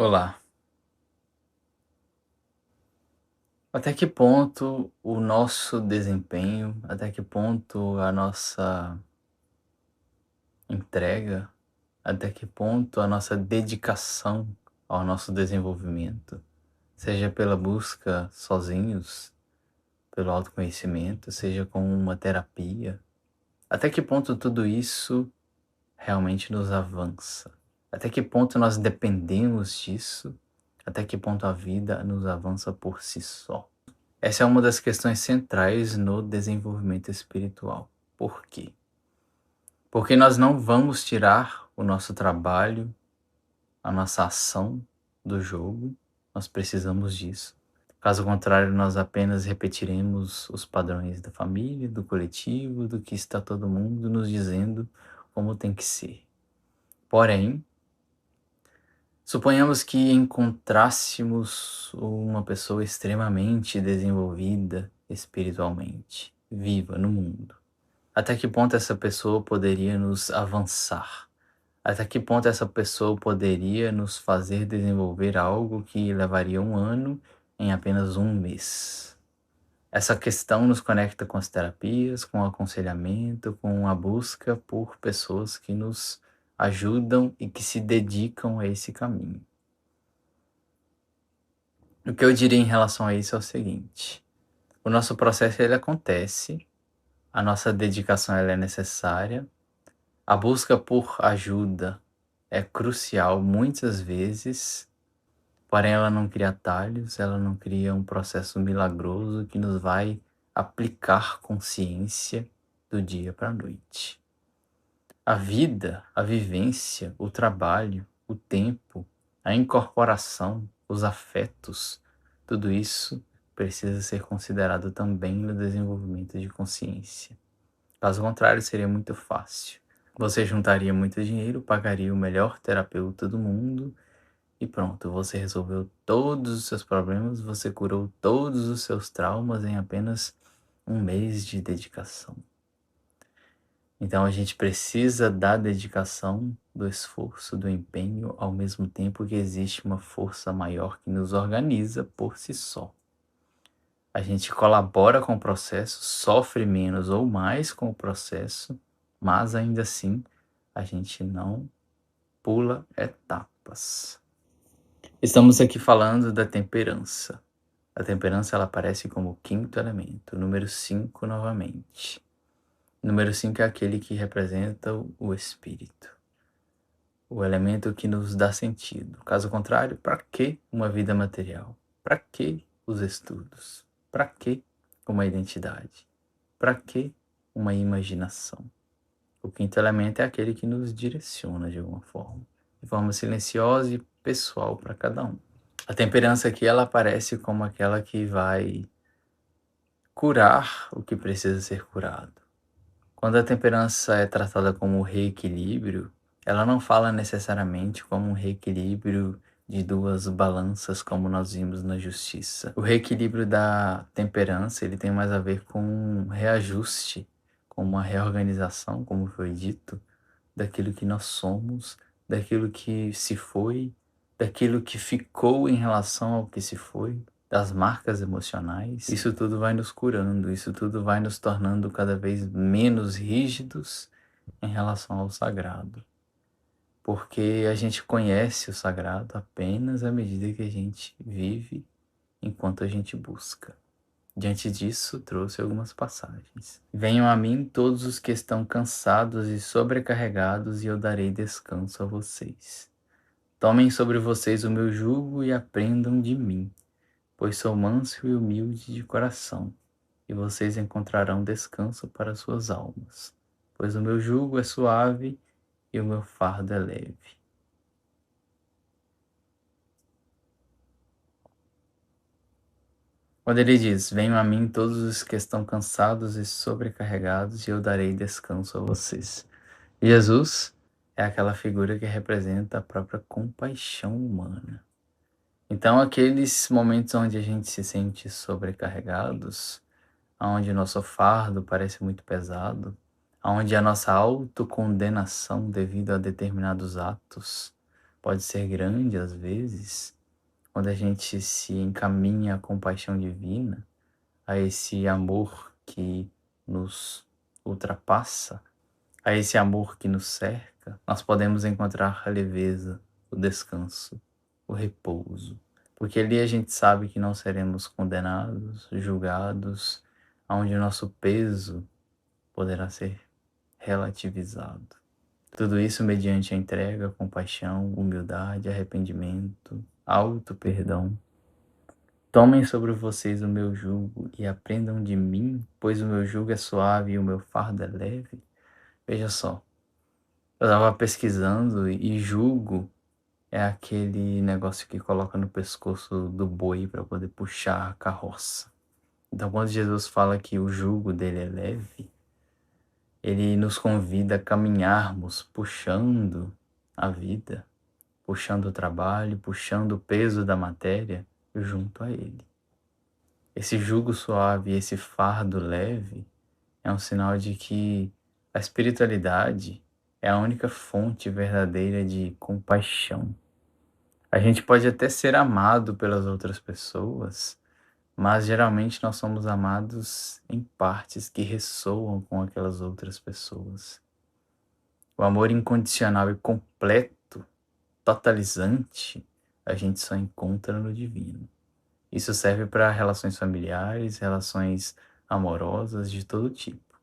Olá. Até que ponto o nosso desempenho, até que ponto a nossa entrega, até que ponto a nossa dedicação ao nosso desenvolvimento, seja pela busca sozinhos, pelo autoconhecimento, seja com uma terapia, até que ponto tudo isso realmente nos avança? Até que ponto nós dependemos disso? Até que ponto a vida nos avança por si só? Essa é uma das questões centrais no desenvolvimento espiritual. Por quê? Porque nós não vamos tirar o nosso trabalho, a nossa ação do jogo, nós precisamos disso. Caso contrário, nós apenas repetiremos os padrões da família, do coletivo, do que está todo mundo nos dizendo como tem que ser. Porém, suponhamos que encontrássemos uma pessoa extremamente desenvolvida espiritualmente, viva no mundo. Até que ponto essa pessoa poderia nos avançar? Até que ponto essa pessoa poderia nos fazer desenvolver algo que levaria um ano em apenas um mês? Essa questão nos conecta com as terapias, com o aconselhamento, com a busca por pessoas que nos ajudam e que se dedicam a esse caminho. O que eu diria em relação a isso é o seguinte: o nosso processo ele acontece, a nossa dedicação ela é necessária, a busca por ajuda é crucial muitas vezes, porém ela não cria atalhos, ela não cria um processo milagroso que nos vai aplicar consciência do dia para a noite. A vida, a vivência, o trabalho, o tempo, a incorporação, os afetos, tudo isso precisa ser considerado também no desenvolvimento de consciência. Caso contrário, seria muito fácil. Você juntaria muito dinheiro, pagaria o melhor terapeuta do mundo e pronto, você resolveu todos os seus problemas, você curou todos os seus traumas em apenas um mês de dedicação. Então a gente precisa da dedicação, do esforço, do empenho, ao mesmo tempo que existe uma força maior que nos organiza por si só. A gente colabora com o processo, sofre menos ou mais com o processo, mas ainda assim a gente não pula etapas. Estamos aqui falando da temperança. A temperança ela aparece como o quinto elemento, o número 5 novamente. O número 5 é aquele que representa o espírito, o elemento que nos dá sentido. Caso contrário, para que uma vida material? Para que os estudos? Para que uma identidade? Para que uma imaginação? O quinto elemento é aquele que nos direciona de alguma forma, de forma silenciosa e pessoal para cada um. A temperança aqui ela aparece como aquela que vai curar o que precisa ser curado. Quando a temperança é tratada como reequilíbrio, ela não fala necessariamente como um reequilíbrio de duas balanças como nós vimos na justiça. O reequilíbrio da temperança, ele tem mais a ver com um reajuste, com uma reorganização, como foi dito, daquilo que nós somos, daquilo que se foi, daquilo que ficou em relação ao que se foi, das marcas emocionais. Isso tudo vai nos curando, isso tudo vai nos tornando cada vez menos rígidos em relação ao sagrado. Porque a gente conhece o sagrado apenas à medida que a gente vive enquanto a gente busca. Diante disso, trouxe algumas passagens. Venham a mim todos os que estão cansados e sobrecarregados, e eu darei descanso a vocês. Tomem sobre vocês o meu jugo e aprendam de mim, pois sou manso e humilde de coração, e vocês encontrarão descanso para suas almas, pois o meu jugo é suave e o meu fardo é leve. Quando ele diz: venham a mim todos os que estão cansados e sobrecarregados, e eu darei descanso a vocês. Jesus é aquela figura que representa a própria compaixão humana. Então, aqueles momentos onde a gente se sente sobrecarregados, onde nosso fardo parece muito pesado, onde a nossa autocondenação devido a determinados atos pode ser grande às vezes, quando a gente se encaminha à compaixão divina, a esse amor que nos ultrapassa, a esse amor que nos cerca, nós podemos encontrar a leveza, o descanso, o repouso. Porque ali a gente sabe que não seremos condenados, julgados, onde o nosso peso poderá ser relativizado. Tudo isso mediante a entrega, compaixão, humildade, arrependimento, auto-perdão. Tomem sobre vocês o meu jugo e aprendam de mim, pois o meu jugo é suave e o meu fardo é leve. Veja só, eu estava pesquisando e jugo é aquele negócio que coloca no pescoço do boi para poder puxar a carroça. Então, quando Jesus fala que o jugo dele é leve, ele nos convida a caminharmos puxando a vida, puxando o trabalho, puxando o peso da matéria junto a ele. Esse jugo suave, esse fardo leve é um sinal de que a espiritualidade é a única fonte verdadeira de compaixão. A gente pode até ser amado pelas outras pessoas, mas geralmente nós somos amados em partes que ressoam com aquelas outras pessoas. O amor incondicional e completo, totalizante, a gente só encontra no divino. Isso serve para relações familiares, relações amorosas de todo tipo.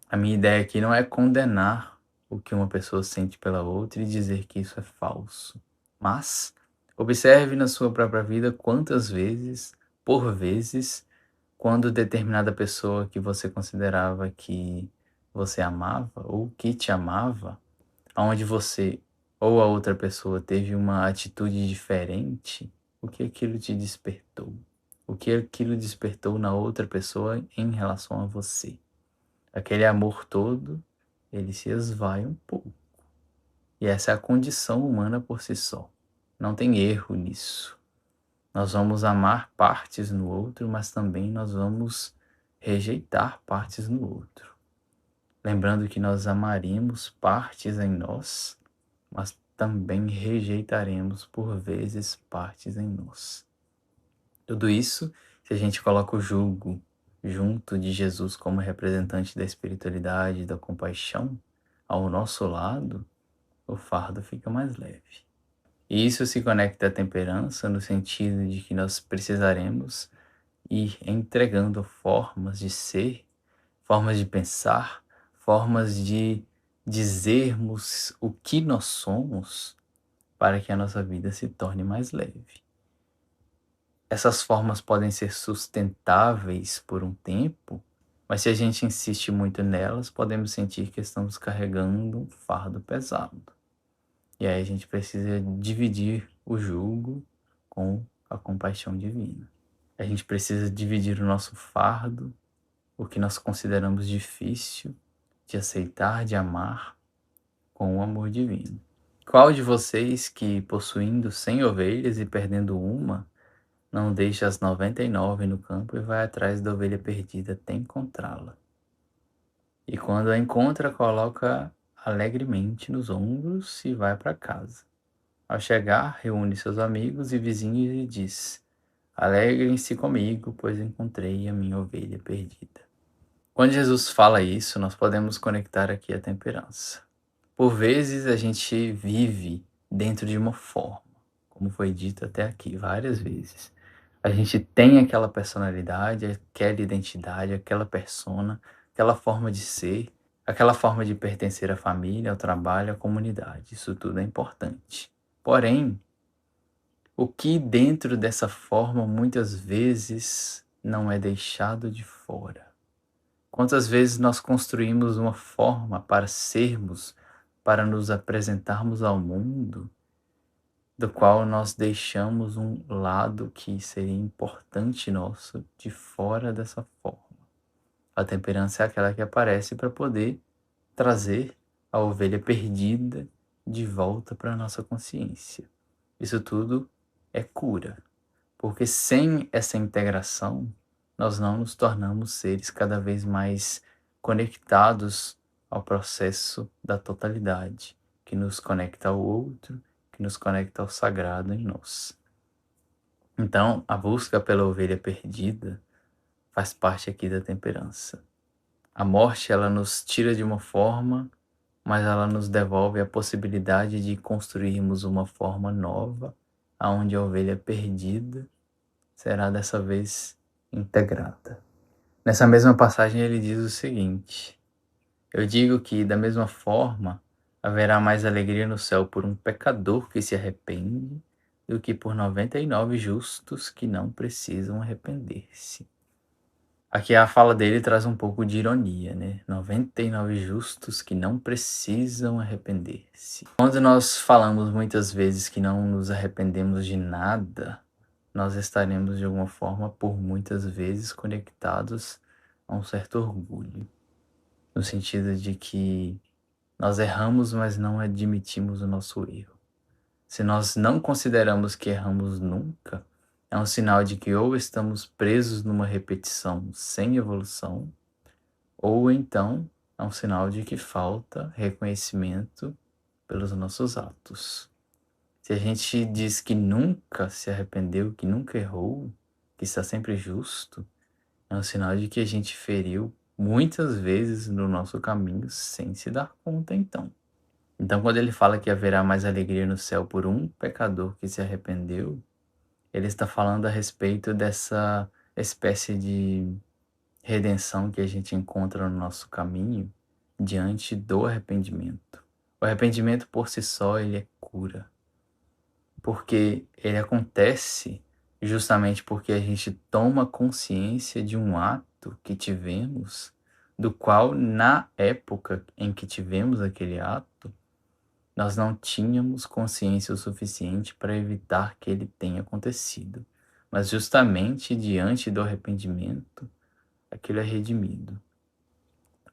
A minha ideia aqui não é condenar o que uma pessoa sente pela outra e dizer que isso é falso, mas observe na sua própria vida quantas vezes, por vezes, quando determinada pessoa que você considerava que você amava ou que te amava, onde você ou a outra pessoa teve uma atitude diferente, o que aquilo te despertou? O que aquilo despertou na outra pessoa em relação a você? Aquele amor todo, ele se esvai um pouco. E essa é a condição humana por si só. Não tem erro nisso. Nós vamos amar partes no outro, mas também nós vamos rejeitar partes no outro. Lembrando que nós amaremos partes em nós, mas também rejeitaremos por vezes partes em nós. Tudo isso, se a gente coloca o jugo junto de Jesus como representante da espiritualidade e da compaixão ao nosso lado, o fardo fica mais leve. E isso se conecta à temperança no sentido de que nós precisaremos ir entregando formas de ser, formas de pensar, formas de dizermos o que nós somos para que a nossa vida se torne mais leve. Essas formas podem ser sustentáveis por um tempo, mas se a gente insiste muito nelas, podemos sentir que estamos carregando um fardo pesado. E aí a gente precisa dividir o jugo com a compaixão divina. A gente precisa dividir o nosso fardo, o que nós consideramos difícil de aceitar, de amar, com o amor divino. Qual de vocês que, possuindo 100 ovelhas e perdendo uma, não deixa as 99 no campo e vai atrás da ovelha perdida até encontrá-la? E quando a encontra, coloca alegremente nos ombros e vai para casa. Ao chegar, reúne seus amigos e vizinhos e diz: Alegrem-se comigo, pois encontrei a minha ovelha perdida. Quando Jesus fala isso, nós podemos conectar aqui a temperança. Por vezes a gente vive dentro de uma forma, como foi dito até aqui várias vezes. A gente tem aquela personalidade, aquela identidade, aquela persona, aquela forma de ser, aquela forma de pertencer à família, ao trabalho, à comunidade. Isso tudo é importante. Porém, o que dentro dessa forma muitas vezes não é deixado de fora? Quantas vezes nós construímos uma forma para sermos, para nos apresentarmos ao mundo, do qual nós deixamos um lado que seria importante nosso de fora dessa forma? A temperança é aquela que aparece para poder trazer a ovelha perdida de volta para a nossa consciência. Isso tudo é cura, porque sem essa integração, nós não nos tornamos seres cada vez mais conectados ao processo da totalidade, que nos conecta ao outro, que nos conecta ao sagrado em nós. Então, a busca pela ovelha perdida faz parte aqui da temperança. A morte, ela nos tira de uma forma, mas ela nos devolve a possibilidade de construirmos uma forma nova, aonde a ovelha perdida será dessa vez integrada. Nessa mesma passagem ele diz o seguinte: eu digo que, da mesma forma, haverá mais alegria no céu por um pecador que se arrepende do que por 99 justos que não precisam arrepender-se. Aqui a fala dele traz um pouco de ironia, né? 99 justos que não precisam arrepender-se. Quando nós falamos muitas vezes que não nos arrependemos de nada, nós estaremos de alguma forma, por muitas vezes, conectados a um certo orgulho. No sentido de que nós erramos, mas não admitimos o nosso erro. Se nós não consideramos que erramos nunca, é um sinal de que ou estamos presos numa repetição sem evolução, ou então é um sinal de que falta reconhecimento pelos nossos atos. Se a gente diz que nunca se arrependeu, que nunca errou, que está sempre justo, é um sinal de que a gente feriu muitas vezes no nosso caminho sem se dar conta então. Então, quando ele fala que haverá mais alegria no céu por um pecador que se arrependeu, ele está falando a respeito dessa espécie de redenção que a gente encontra no nosso caminho diante do arrependimento. O arrependimento por si só, ele é cura, porque ele acontece justamente porque a gente toma consciência de um ato que tivemos, do qual na época em que tivemos aquele ato, nós não tínhamos consciência o suficiente para evitar que ele tenha acontecido. Mas justamente diante do arrependimento, aquilo é redimido.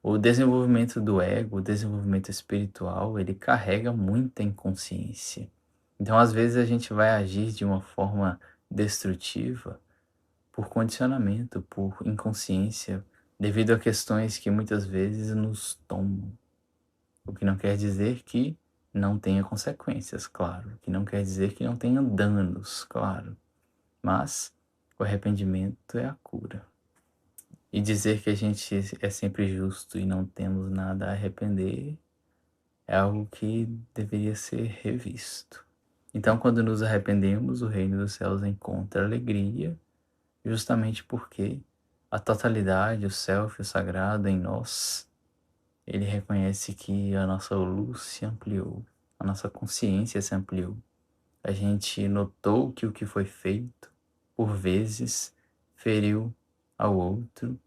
O desenvolvimento do ego, o desenvolvimento espiritual, ele carrega muita inconsciência. Então, às vezes, a gente vai agir de uma forma destrutiva por condicionamento, por inconsciência, devido a questões que muitas vezes nos tomam. O que não quer dizer que não tenha consequências, claro. O que não quer dizer que não tenha danos, claro. Mas o arrependimento é a cura. E dizer que a gente é sempre justo e não temos nada a arrepender é algo que deveria ser revisto. Então, quando nos arrependemos, o reino dos céus encontra alegria, justamente porque a totalidade, o self, o sagrado em nós, ele reconhece que a nossa luz se ampliou, a nossa consciência se ampliou. A gente notou que o que foi feito, por vezes, feriu ao outro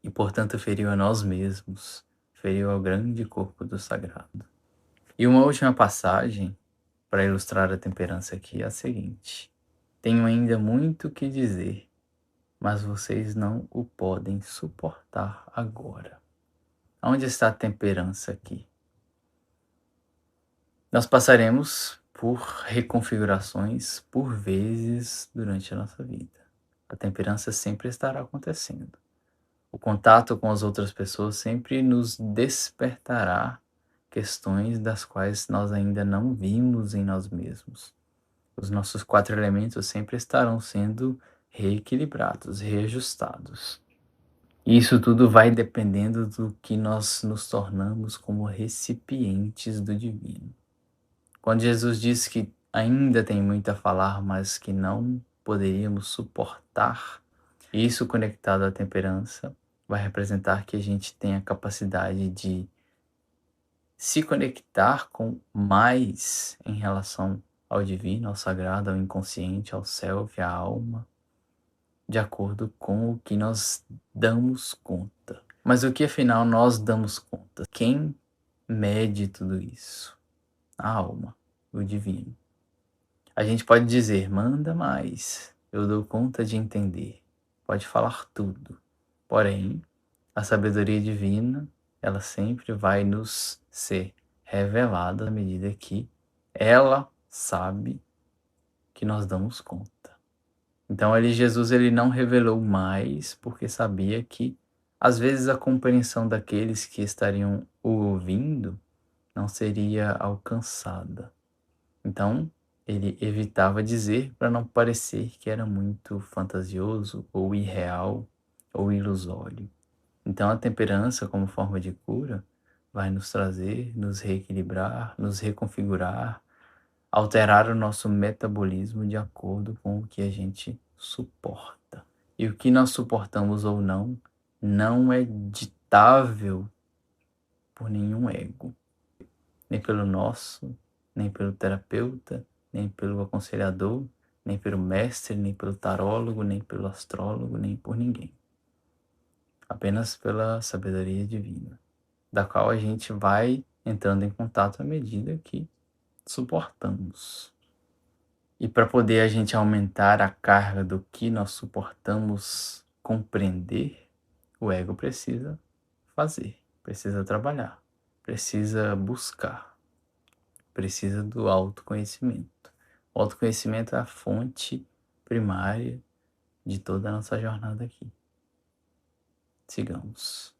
e, portanto, feriu a nós mesmos, feriu ao grande corpo do sagrado. E uma última passagem para ilustrar a temperança aqui é a seguinte: tenho ainda muito o que dizer, mas vocês não o podem suportar agora. Onde está a temperança aqui? Nós passaremos por reconfigurações por vezes durante a nossa vida. A temperança sempre estará acontecendo. O contato com as outras pessoas sempre nos despertará questões das quais nós ainda não vimos em nós mesmos. Os nossos 4 elementos sempre estarão sendo reequilibrados, reajustados. E isso tudo vai dependendo do que nós nos tornamos como recipientes do divino. Quando Jesus diz que ainda tem muito a falar, mas que não poderíamos suportar, isso conectado à temperança vai representar que a gente tem a capacidade de se conectar com mais em relação ao divino, ao sagrado, ao inconsciente, ao self, à alma, de acordo com o que nós damos conta. Mas o que afinal nós damos conta? Quem mede tudo isso? A alma, o divino. A gente pode dizer, manda mais, eu dou conta de entender, pode falar tudo. Porém, a sabedoria divina, ela sempre vai nos ser revelada à medida que ela sabe que nós damos conta. Então, Jesus ele não revelou mais porque sabia que, às vezes, a compreensão daqueles que estariam o ouvindo não seria alcançada. Então, ele evitava dizer para não parecer que era muito fantasioso ou irreal ou ilusório. Então, a temperança, como forma de cura, vai nos trazer, nos reequilibrar, nos reconfigurar, alterar o nosso metabolismo de acordo com o que a gente suporta. E o que nós suportamos ou não, não é ditável por nenhum ego, nem pelo nosso, nem pelo terapeuta, nem pelo aconselhador, nem pelo mestre, nem pelo tarólogo, nem pelo astrólogo, nem por ninguém. Apenas pela sabedoria divina, da qual a gente vai entrando em contato à medida que suportamos. E para poder a gente aumentar a carga do que nós suportamos compreender, o ego precisa fazer, precisa trabalhar, precisa buscar, precisa do autoconhecimento. O autoconhecimento é a fonte primária de toda a nossa jornada aqui. Sigamos.